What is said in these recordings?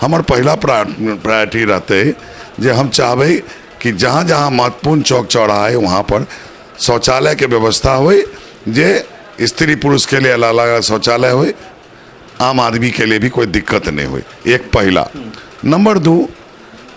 हमार पहला प्रायोरिटी रहते जे हम चाहबे कि जहाँ जहाँ महत्वपूर्ण चौक चौराहा है वहाँ पर शौचालय के व्यवस्था हो, जे स्त्री पुरुष के लिए अलग अलग शौचालय हो, आम आदमी के लिए भी कोई दिक्कत नहीं हो। एक पहला। नंबर 2,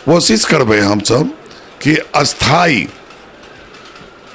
कोशिश करबे हम सब कि अस्थाई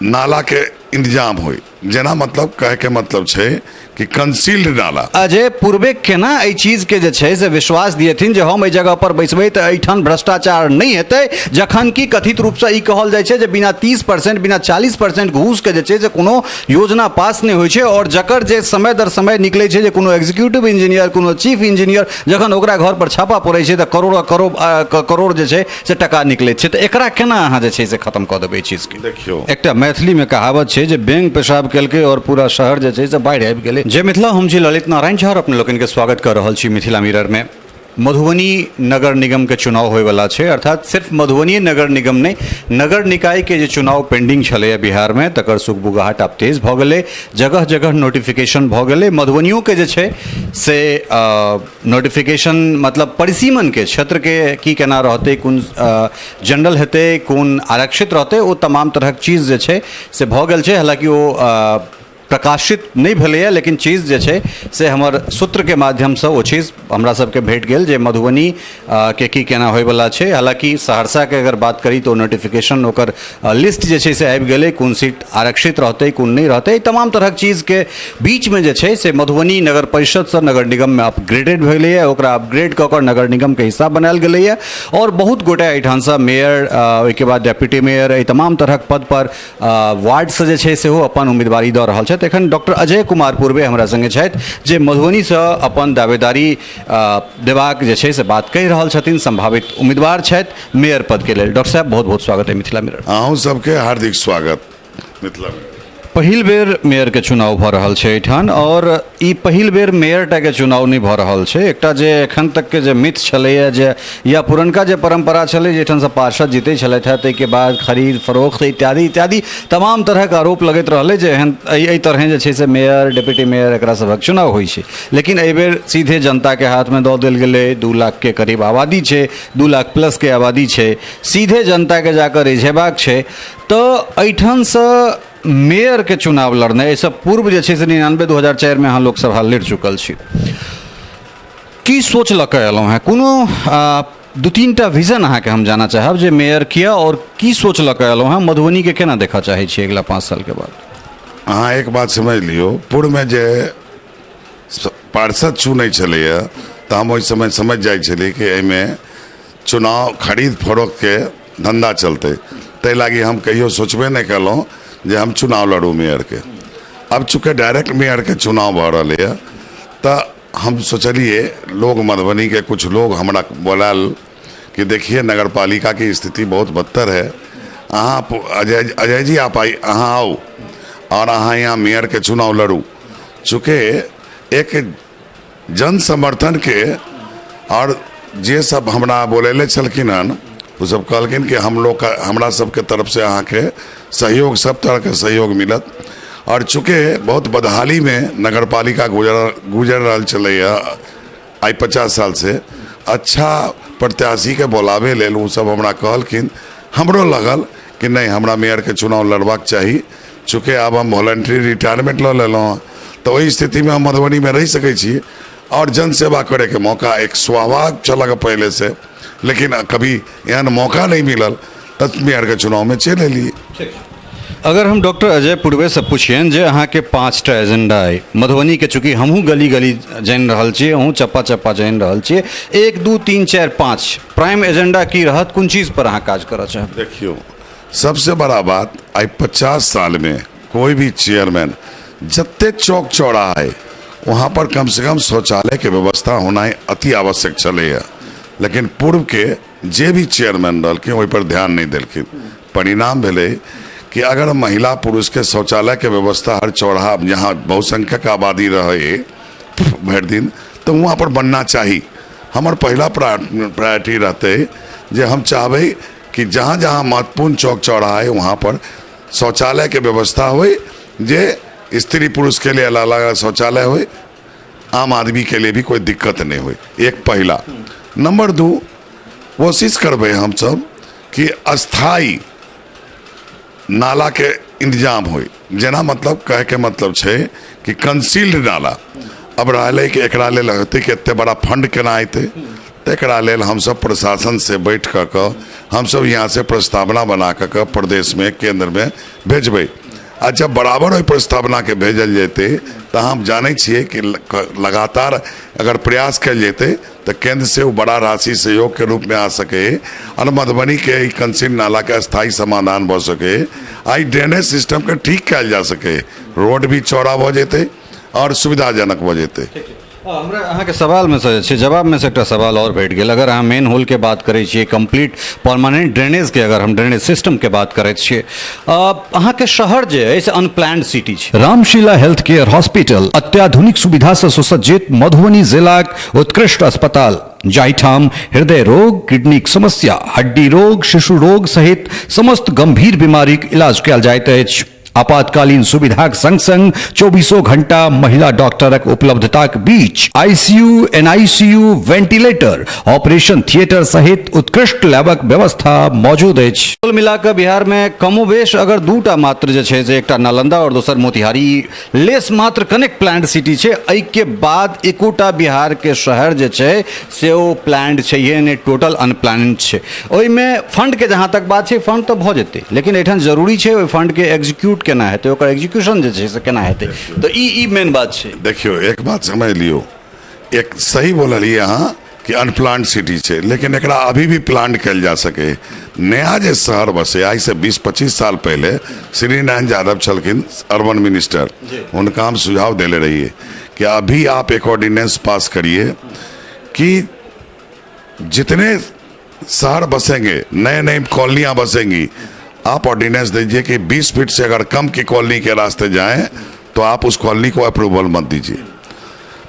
नाला के इंतजाम हो, जेना मतलब कहे के मतलब छे कि कंसील्ड नाला। अजय पूर्वे केना एहि चीज के जे छै से विश्वास दिएथिन जे हम एहि जगह पर बैसबै तऽ एहिठाम भ्रष्टाचार नहीं हेतै, जखन कि कथित रूप से ई कहल जाइ छै जे बिना 30% बिना 40% घूस के जे छै से कोनो योजना पास नहीं होइ छै, और जकर जे समय दर समय निकलै छै जे कोनो एग्जीक्यूटिव इंजीनियर कोनो चीफ इंजीनियर जखन ओकरा घर पर छापा पड़ै छै तऽ करोड़ जे छै से टका निकलै छै। तऽ एकरा केना अहाँ जे छै से खत्म कऽ देबै चीज के? देखियो, एकटा मैथिली में कहावत छै जे बैंक पेशाब केलकै और पूरा शहर जे छै से बाढ़ि आबि गेलै। जय मिथिला, हम छी ललित नारायण झा और अपने लोगन के स्वागत कर रहल छी मिथिला मिरर में। मधुबनी नगर निगम के चुनाव होय वाला छै, अर्थात सिर्फ मधुबनी नगर निगम नहीं, नगर निकाय के जे चुनाव पेंडिंग छलै बिहार में तकर सुगबुगाहट आब तेज भऽ गेलै, जगह जगह नोटिफिकेशन भऽ गेलै। मधुबनियों के जे छै से नोटिफिकेशन मतलब परिसीमन के क्षेत्र के की केना रहतै, कोन जनरल हेतै कोन आरक्षित रहतै, ओ तमाम तरहक चीज जे छै से भऽ गेल छै। हालांकि ओ प्रकाशित नहीं भेलैए, लेकिन चीज जे छै से हमर सूत्र के माध्यम से वो चीज हमरा सबके भेट गेल जे मधुबनी के की केना होय वाला छै। हालांकि सहरसा के अगर बात करी तो नोटिफिकेशन ओकर लिस्ट जे छै से आबि गेलै, कोन सीट आरक्षित रहतै कोन नहीं रहतै, तमाम तरहक चीज के बीच में जे छै से मधुबनी नगर परिषद से नगर निगम में अपग्रेडेड भेलैए, ओकरा अपग्रेड कऽ कऽ नगर निगम के हिस्सा बनायल गेलैए। और बहुत गोटे एहिठाम से मेयर ओहिके बाद डेप्यूटी मेयर एहि तमाम तरहक पद पर वार्ड से जे छै सेहो अपन उम्मीदवारी दऽ रहल छथि। एखन डॉक्टर अजय कुमार पूर्वे हमरा संगे छथि जे मधुबनी से अपन दावेदारी देबाक जे छै से बात कहि रहल छथिन, संभावित उम्मीदवार छथि मेयर पद के लेल। डॉक्टर साहब बहुत बहुत स्वागत है मिथिला मिरर। अहूँ सबके हार्दिक स्वागत मिथिला मिरर। पहिल बेर मेयर के चुनाव भऽ रहल छै एहिठाम, और ई पहिल बेर मेयर टा के चुनाव नहीं भऽ रहल छै। एकटा जे एखन तक के जे मिथ छलैए जे या पुरनका जे परंपरा छलै जे एहिठाम से पार्षद जीतै छलथि हेँ, ताहिके बाद खरीद फरोख्त इत्यादि इत्यादि तमाम तरहक आरोप लगैत रहलै जे एहि तरह जे छै से मेयर डेप्यूटी मेयर एकरा सभक चुनाव होइ छै। लेकिन एहि बेर सीधे जनता के हाथ में दऽ देल गेलै। 2 लाख के करीब आबादी छै, 2 लाख प्लस के आबादी छै, सीधे जनता के जाकर रिझेबाक छै। तो एहिठाम से मेयर के चुनाव लड़ना, एहिसँ पूर्व जे छै से 99-2004 में अहाँ लोकसभा लड़ि चुकल छी, की सोच लऽ कऽ एलहुँ हैं? कोनो 2-3टा विजन अहाँके हम जाना चाहब जे मेयर किया और की सोच लऽ कऽ एलहुँ हैं, मधुबनी के केना देखा चाहै छी अगिला 5 साल के बाद? अहाँ एक बात समझ लियो, पूर्व में जे पार्षद चुनै छलैए तऽ हम ओहि समय समझ जाइ छलियै कि एहिमे चुनाव खरीद फरोख्त के धंधा चलतै, ताहि लागी हम कहियो सोचबे नहीं कलहुँ जे हम चुनाव लड़ू मेयर के। अब चूँकि डायरेक्ट मेयर के चुनाव भऽ रहा है तो हम सोचलिए, लोग मधुबनी के कुछ लोग हमरा बोलाल कि देखिए नगर पालिका की स्थिति बहुत बदतर है, अहाँ अजय जी आप अहाँ आओ और अहाँ यहाँ मेयर के चुनाव लड़ू। चूँकि एक जन समर्थन के और जे सब हमरा बोलेले छलखिन हन, वो सब कहलखिन कि हम लोग का हमरा सबके तरफ से अहाँ के सहयोग, सब तरह के सहयोग मिलत। और चूँकि बहुत बदहाली में नगर पालिका गुजर रहा चलैया आई 50 साल से, अच्छा प्रत्याशी के बोलावे लेल वो सब हमरा कहलखिन। हमरो लगल कि नहीं, हमरा मेयर के चुनाव लड़बाक चाहिए। चूँकि अब हम वॉलंटरी रिटायरमेंट लऽ लेलहुँ, तो वही स्थिति में हम मधुबनी में रह सकै छी और जन सेवा करे के मौका एक स्वाभाविक चलक पहले से, लेकिन कभी यहाँ मौका नहीं मिलल तब मेयर के चुनाव में चले लिए। अगर हम डॉक्टर अजय पूर्वे से पूछियन जे अहाँ के 5टा एजेंडा है मधुबनी के, चूँकि हमहूँ गली गली जानि रहल छियै, अहूँ चप्पा चप्पा जानि रहल छियै, 1 2 3 4 5 प्राइम एजेंडा की रहत, कोन चीज पर अहाँ काज करऽ चाहब? देखियो, सबसे बड़ा बात, आई 50 साल में कोई भी चेयरमैन जत्ते चौक चौराहा है वहाँ पर कम से कम शौचालय के व्यवस्था होना अति आवश्यक चलैया। लेकिन पूर्व के जे भी चेयरमैन रहलखिन ओहि पर ध्यान नहीं देलखिन। परिणाम भेलै कि अगर महिला पुरुष के शौचालय के व्यवस्था हर चौराहा जहाँ बहुसंख्यक आबादी रहे भर दिन, तो वहाँ पर बनना चाहिए। हमार पहला प्रायोरिटी रहते जे हम चाहबे कि जहाँ जहाँ महत्वपूर्ण चौक चौराहा है वहाँ पर शौचालय के व्यवस्था हो, जे स्त्री पुरुष के लिए अलग अलग शौचालय हो, आम आदमी के लिए भी कोई दिक्कत नहीं हो। एक पहला। नंबर 2 कोशिश करबे हम सब कि अस्थाई नाला के इंतजाम हो, जेना मतलब कहे के मतलब है कि कंसील्ड नाला। अब रहा कि एकरा लेल होते कि एते बड़ा फंड केना अयते, तो एकरा लेल हम सब प्रशासन से बैठ कर हम सब यहाँ से प्रस्तावना बना कर प्रदेश में केंद्र में भेजबै। आ जब बराबर ओहि प्रस्तावना के भेजल जेते तो हम जाने छिए कि लगातार अगर प्रयास कल जेते तो केंद्र से वो बड़ा राशि सहयोग के रूप में आ सके और मधुबनी के कंसील नाला के स्थायी समाधान भ सके, आई ड्रेनेज सिस्टम के ठीक कल जा सके, रोड भी चौड़ा भ जेते और सुविधाजनक भ जेते। हमरा अहाँके सवाल में से छै जवाब में से एकटा सवाल और भेट गेल। अगर अहाँ मेन होल के बात करै छियै, कंप्लीट परमानेंट ड्रेनेज के, अगर हम ड्रेनेज सिस्टम के बात करैत छियै, अहाँके शहर जे अछि अनप्लान्ड सिटी छै। रामशिला हेल्थ केयर हॉस्पिटल अत्याधुनिक सुविधा से सुसज्जित मधुबनी जिलाक उत्कृष्ट अस्पताल, जाहिठाम हृदय रोग, किडनीक समस्या, हड्डी रोग, शिशु रोग सहित समस्त गंभीर बीमारीक इलाज कयल जाइत अछि। आपातकालीन सुविधाक संग संग 24 घंटा महिला डॉक्टरक उपलब्धताक बीच ICU, NICU, ventilator, operation theatre सहित उत्कृष्ट लैबक व्यवस्था मौजूद अछि। कुल मिलाकर बिहार में कमोबेश अगर दूटा मात्र जे छै से एकटा नालंदा और दोसर मोतिहारी लेस मात्र कनेक्ट प्लान्ड सिटी छै। एहि के बाद एकोटा बिहार के शहर जे छै से ओ प्लान्ड छैहे ने, टोटल अनप्लान्ड छै। ओहिमे फंड के जहाँ तक बात छै, फंड तो भऽ जेतै, लेकिन एहिठाम जरूरी छै ओहि फंड के एग्जीक्यूट केना हेतै, ओकर एग्जीक्यूशन जे छै से केना हेतै, तो ई मेन बात छै। देखियो एक बात समझ लियो, एक सही बोलिए अहाँ कि अनप्लान्ड सिटी है, लेकिन एकरा अभी भी प्लान कल जा सके। नया जो शहर बसे आज से 20-25 साल पहले श्री नारायण यादव छलखिन अर्बन मिनिस्टर, उनका हम सुझाव देले रहिए कि अभी आप एक ऑर्डिनेंस पास करिए कि जितने शहर बसेंगे, नए नए कॉलोनियाँ बसेंगी, आप ऑर्डिनेंस दीजिए कि 20 फीट से अगर कम की कॉलोनी के रास्ते जाएं तो आप उस कॉलोनी को अप्रूवल मत दीजिए।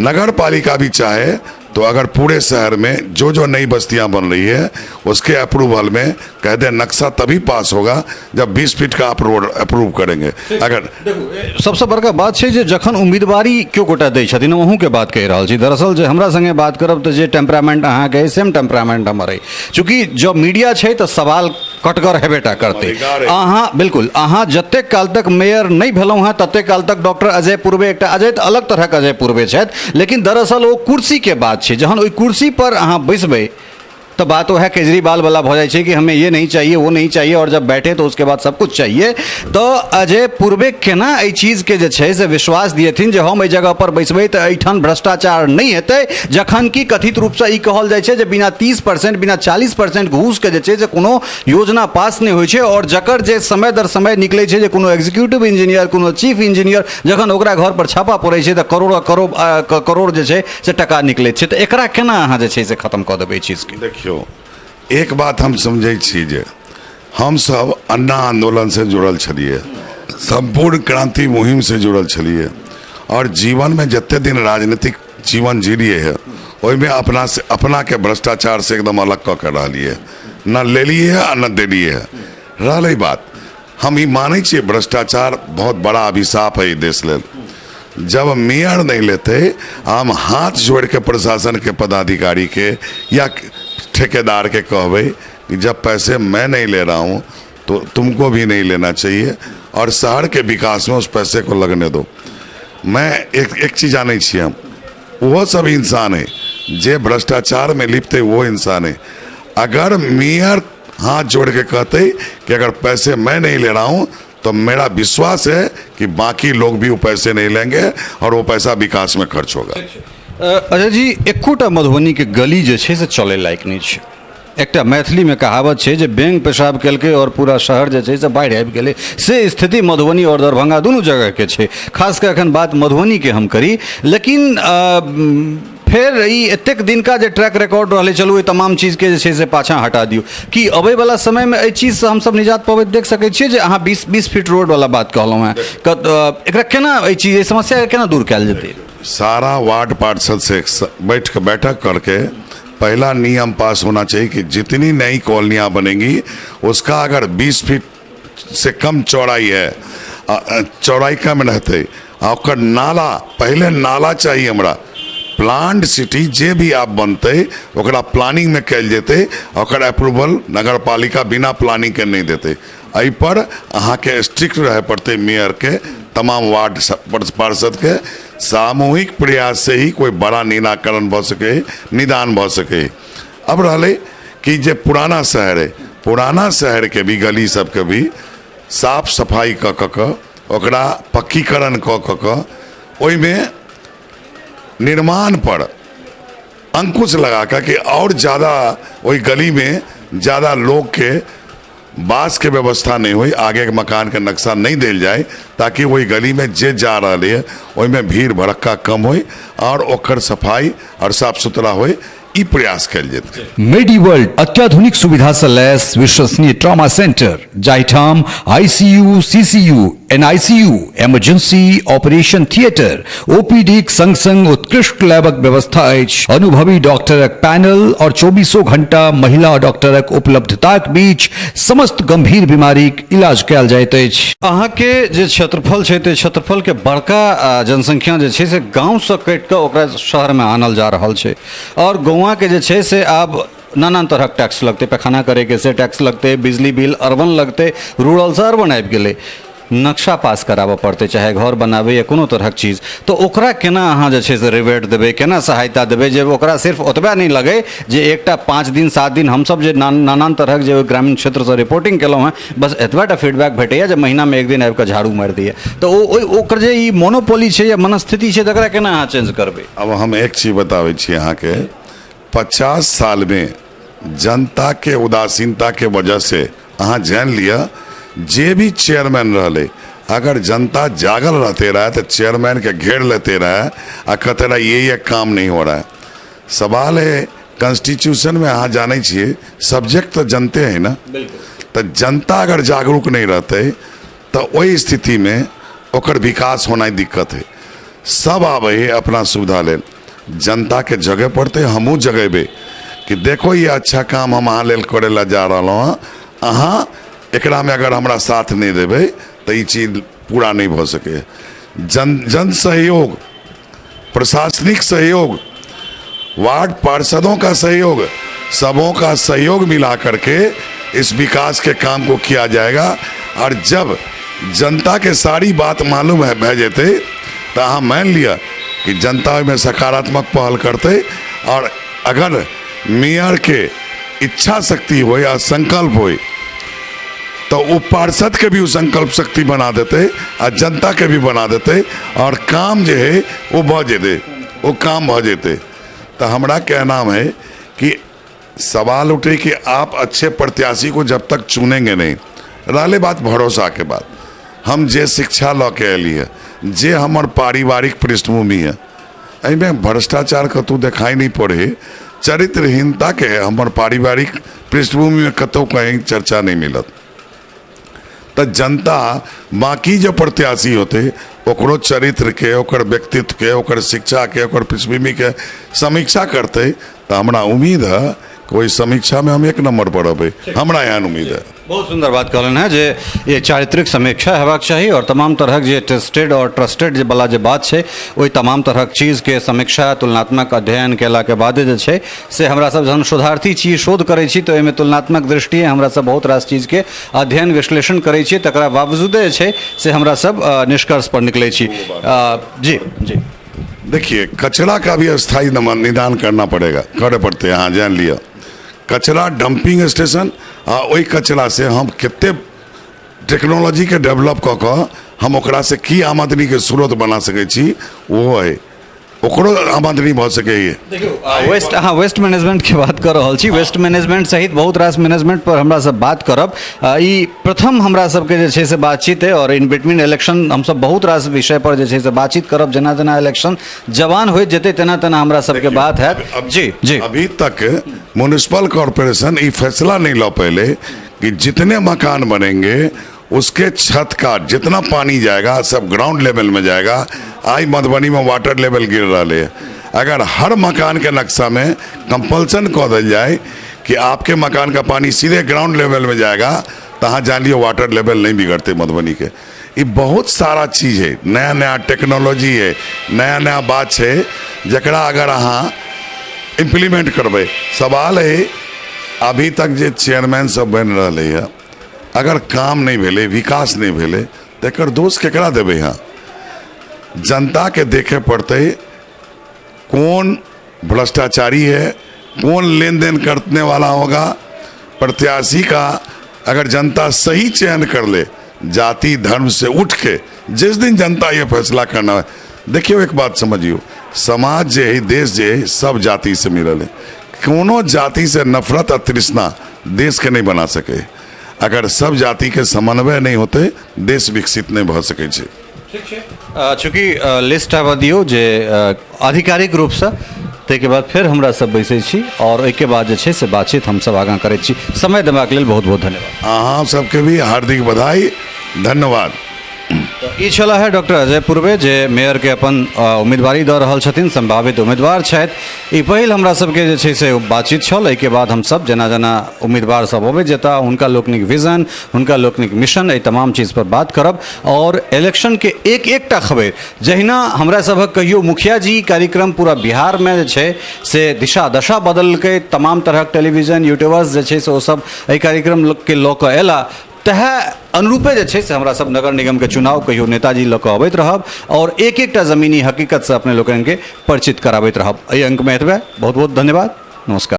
नगर पालिका भी चाहे तो अगर पूरे शहर में जो जो नई बस्तियां बन रही है उसके अप्रूवल में कह दे, नक्शा तभी पास होगा जब 20 फीट का आप रोड अप्रूव करेंगे। अगर देखो सबसे बड़का बात है जे जखन उम्मीदवारी क्यों गोटा दै छथिन, वहू के बात कह रहा छी। दरअसल जे हमरा संगे बात करब तो जे टेम्परामेंट अहाँ के सेम टेम्परामेंट हमर है, चूंकि जब मीडिया छै तो सवाल कटगर हेबेटा करते। अहाँ बिल्कुल अहाँ जते काल तक मेयर नहीं भेलौं हैं तते काल तक डॉक्टर अजय पूर्वे, एकटा अजय तो अलग तरह के अजय पूर्वे छथि, लेकिन दरअसल वो कुर्सी के बात छै। जहन ओई कुर्सी पर अहाँ बैसबै तो बात वो है केजरीवाल वाला हो जाए कि हमें ये नहीं चाहिए, वो नहीं चाहिए, और जब बैठे तो उसके बाद सब कुछ चाहिए। तो अजय पूर्वे केना एहि चीज के जे छै से विश्वास दिएथिन जे हम एहि जगह पर बैसबै तो एहिठाम भ्रष्टाचार नहीं हेतै, जखन कि कथित रूप से ई कहल जाइ छै जे बिना 30% बिना 40% घूस के जे छै से कोनो योजना पास नहीं होइ छै, और जकर जे समय दर समय निकलै छै जे कोनो एग्जीक्यूटिव इंजीनियर, कोनो चीफ इंजीनियर जखन ओकरा घर पर छापा पड़ै छै तो करोड़ जे छै से टका निकलैत छै। तो एकरा केना अहाँ जे छै से खत्म कऽ देबै चीज के? देखियो एक बात हम समझे छी जे हम सब अन्ना आंदोलन से जुड़ल छलिए, संपूर्ण क्रांति मुहिम से जुड़ल छलिए, और जीवन में जते दिन राजनीतिक जीवन जीलिए है ओहिमे अपना के भ्रष्टाचार से एकदम अलग कऽ के रहलिए, न लेलिए है न देलिए है। रही बात हम ई माने छिए भ्रष्टाचार बहुत बड़ा अभिशाप है देश लेल। जब मेयर नहीं लेते, हम हाथ जोड़ के प्रशासन के पदाधिकारी के या ठेकेदार के कहबे कि जब पैसे मैं नहीं ले रहा हूँ तो तुमको भी नहीं लेना चाहिए, और शहर के विकास में उस पैसे को लगने दो। मैं एक चीज़ जाने छी, हम वो सब इंसान है जे भ्रष्टाचार में लिप्त है, वो इंसान है। अगर मेयर हाथ जोड़ के कहते कि अगर पैसे मैं नहीं ले रहा हूँ तो मेरा विश्वास है कि बाकी लोग भी वो पैसे नहीं लेंगे और वो पैसा विकास में खर्च होगा। अजय जी, एकोटा मधुबनी के गली जे छै से चले लायक नहीं छै। एकटा मैथिली में कहावत छै जे बैंक पेशाब केलकै और पूरा शहर जे छै से बाढ़ि आबि गेलै, से स्थिति मधुबनी और दरभंगा दुनू जगह के छै। खास कर एखन बात मधुबनी के हम करी, लेकिन फिर ई एतेक दिनका जे ट्रैक रिकॉर्ड रहले, चलू तमाम चीज के जे छै से पाछा हटा दियो, कि अबै वाला समय में एहि चीज से हम सब निजात पाबैत देख सकै छियै जे अहाँ 20 फीट रोड वाला बात कहलहुँ हैं, एकरा केना एहि चीज एहि समस्या के केना दूर कयल जेतै? सारा वार्ड पार्षद से बैठक करके पहला नियम पास होना चाहिए कि जितनी नई कॉलोनियाँ बनेंगी उसका अगर 20 फीट से कम चौड़ाई है, चौड़ाई कम रहते, और नाला पहले नाला चाहिए हमरा, प्लान्ड सिटी जे भी आप बनते ओकरा प्लानिंग में कैल जेते, ओकर अप्रूवल नगर पालिका बिना प्लानिंग के नहीं देते। एहि पर अहाँ के स्ट्रिक्ट रहे पड़ते मेयर के, तमाम वार्ड पार्षद के सामूहिक प्रयास से ही कोई बड़ा निराकरण भ सके, निदान भ सके। अब रहले कि जे पुराना शहर है, पुराना शहर के भी गली सबके भी साफ सफाई क ओकरा पक्कीकरण क ओइमे निर्माण पर अंकुश लगा कर कि और ज़्यादा वही गली में ज़्यादा लोग के बास के व्यवस्था नहीं हुई, आगे के मकान के नक्शा नहीं दिल जाए, ताकि वही गली में जे जा रहा है वही में भीड़ भड़क्का कम हो और ओकर सफाई और साफ सुथरा हो, ई प्रयास कल जेते। मेडिवर्ल्ड अत्याधुनिक सुविधा से लैस विश्वसनीय ट्रॉमा सेंटर जाहिठाम ICU, CCU, NICU, emergency operation theatre, OPD संग संग उत्कृष्ट लैबक व्यवस्था अछि। अनुभवी डॉक्टरक पैनल और 24 घंटा महिला डॉक्टरक उपलब्धताक बीच समस्त गंभीर बीमारीक इलाज कयल जाइत अछि। अहाँ के जे क्षेत्रफल छै ते क्षेत्रफल के बड़का जनसंख्या जे छै से गांव से कटि के ओकरा शहर में आनल जा रहल छै और गौवा के जे छै से आब नाना तरह टैक्स लगते, पैखाना करे के से टैक्स लगते, बिजली बिल अर्बन लगते, रूरल से अर्बन आबि गेलै, नक्शा पास कराबऽ पड़ते, चाहे घर बनाबे या कोनो तरहक चीज, तो ओकरा केना अहाँ जे छै से रिवेट देबै, केना सहायता देबै जे ओकरा सिर्फ ओतबे नहीं लगे जे एकटा 5 दिन 7 दिन हमसब जे नाना तरहक जे ग्रामीण क्षेत्र से रिपोर्टिंग केलहुँ हैं बस एतबाटा फीडबैक भेटैया जे महीना में एक दिन आबि कऽ झाड़ू मारि दिए, तो ओकर जे ई मोनोपोली छै या मनस्थिति छै तकरा केना अहाँ चेंज करबै? अब हम एक चीज बताबै छी अहाँ के, 50 साल में जनता के उदासीनता के वजह से अहाँ जान लिया जे भी चेयरमैन रहले, अगर जनता जागल रहते रहे तो चेयरमैन के घेर लेते रहे आ कहते रहे ये काम नहीं हो रहा है। सवाल है कॉन्स्टिट्यूशन में अहाँ जाने छिए सब्जेक्ट तो जनते हैं ना, तो जनता अगर जागरूक नहीं रहते तो वही स्थिति में ओकर विकास होना दिक्कत है। सब आवे अपना सुविधा ले, जनता के जगह पड़ते हमू जगेबे कि देखो ये अच्छा काम हम अहाँ लेल करे ला जा रहा हूँ, अहाँ एकरा में अगर हमरा साथ नहीं देवे तो ये चीज पूरा नहीं हो सके। जन सहयोग, प्रशासनिक सहयोग, वार्ड पार्षदों का सहयोग, सबों का सहयोग मिला करके इस विकास के काम को किया जाएगा। और जब जनता के सारी बात मालूम है भेजते तो हाँ मान लिया कि जनता में सकारात्मक पहल करते, और अगर मेयर के इच्छा शक्ति हो या संकल्प हो तो वो पार्षद के भी वो संकल्प शक्ति बना देते और जनता के भी बना देते, और काम जो है वो भजेते, वो काम भजेते। तो हमारा कहना है कि सवाल उठे कि आप अच्छे प्रत्याशी को जब तक चुनेंगे नहीं, रहले बात भरोसा के बाद, हम जे शिक्षा लऽ के अली है, जे हमार पारिवारिक पृष्ठभूमि है, एहिमे भ्रष्टाचार कतौ दिखाई नहीं पड़े, चरित्रहीनता के हमार पारिवारिक पृष्ठभूमि में कतौ कहीं चर्चा नहीं मिलत। तो जनता बाकी जो प्रत्याशी होते ओकरो चरित्र के, ओकर व्यक्तित्व के, ओकर शिक्षा के, ओकर पृष्ठभूमि के समीक्षा करते, तो हमरा उम्मीद है कोई समीक्षा में हम 1 नंबर पर अबे, हमरा यहाँ उम्मीद है। बहुत सुंदर बात कहलन है जे ये चारित्रिक समीक्षा हेबाक चाहिए और तमाम तरह जे टेस्टेड और ट्रस्टेड जे बला जे बात है वही तमाम तरह चीज के समीक्षा तुलनात्मक अध्ययन केला के बाद जे छै से हमरा सब जहन शोधार्थी छी, शोध करै छी, तो एहिमे तुलनात्मक दृष्टि हमरा सब बहुत रास चीज के अध्ययन विश्लेषण करै छी, तकरा बावजूदे छै से हमरा सब निष्कर्ष पर निकलै छी। जी जी देखिए, कचरा का भी स्थायी निदान करना पड़ेगा, करे पड़ते हैं। हाँ जान लिया, कचरा डंपिंग स्टेशन आ वही कचरा से हम कितने टेक्नोलॉजी के डेवलप कऽ कऽ हम ओकरा से की आमदनी के स्रोत बना सकै छी, वो है ओकरो आमदनी भऽ सकैए। देखियो वेस्ट मैनेजमेंट के बात कर रहल छी, वेस्ट मैनेजमेंट सहित बहुत रास मैनेजमेंट पर हमरा सब बात करब। ई प्रथम हमरा सबके जे छै से बातचीत है और इन बिटवीन इलेक्शन हम सब बहुत रास विषय पर जे छै से बातचीत करब, जेना जेना इलेक्शन जवान होइत जेतै तेना तेना हमरा सबके बात है। जी जी अभी तक म्युनिसिपल कॉरपोरेशन ये फैसला नहीं ला पहले कि जितने मकान बनेंगे उसके छत का जितना पानी जाएगा सब ग्राउंड लेवल में जाएगा। आज मधुबनी में वाटर लेवल गिर रहा है, अगर हर मकान के नक्शा में कंपल्सन कर दिया जाए कि आपके मकान का पानी सीधे ग्राउंड लेवल में जाएगा, तो हाँ जान लियो वाटर लेवल नहीं बिगड़ते मधुबनी के। ये बहुत सारा चीज है, नया नया टेक्नोलॉजी है, नया नया बात है जकरा अगर अहाँ इम्प्लीमेंट करबै। सवाल है अभी तक जे चेयरमैन सब बन रहे हैं, अगर काम नहीं भेले, विकास नहीं भेले, तो एकर दोष केकरा देबै? यहाँ जनता के देखे पड़ते कौन भ्रष्टाचारी है, कौन लेन देन करने वाला होगा। प्रत्याशी का अगर जनता सही चयन कर ले, जाति धर्म से उठ के, जिस दिन जनता ये फैसला करना है, देखियो एक बात समझियो, समाज जे है, देश जे है, सब जाति से मिलल है। कोनो जाति से नफरत और तृष्णा देश के नहीं बना सके। अगर सब जाति के समन्वय नहीं होते, देश विकसित नहीं भ सकै छै। चूँकि लिस्ट आबऽ दियौ जे आधिकारिक रूपसँ, ताहिके बाद फिर हमरा सब बैसै छी और ओहिके बाद जे छै से बातचीत हम सब आगाँ करैत छी। समय देबाक लेल बहुत बहुत धन्यवाद। अहाँ सबके भी हार्दिक बधाई, धन्यवाद। ई छला है डॉक्टर अजय पूर्वे जे मेयर के अपन उम्मीदवारी दऽ रहल छथिन, संभावित उम्मीदवार छथि। ई पहिल हमरा सबके जे छै से बातचीत छल। एहिके बाद हम सब जेना जेना उम्मीदवार सब अबै जेता, हुनका लोकनिक विजन, हुनका लोकनिक मिशन, एहि तमाम चीज पर बात करब और इलेक्शन के एक एकटा खबर जहिना हमरा सबक कहियो मुखिया जी कार्यक्रम पूरा बिहार में जे छै से दिशा दशा बदलकै, तमाम तरहक टेलीविजन यूट्यूबर्स जे छै से ओ सब एहि कार्यक्रम के लऽ कऽ एला, तहे अनुरूपे जे छै से हमरा सब नगर निगम के चुनाव कहियो नेताजी लऽ कऽ अबैत रहब और एक एकटा जमीनी हकीकत से अपने लोकन के परिचित कराबैत रहब। एहि अंक में एतबे। बहुत बहुत धन्यवाद, नमस्कार।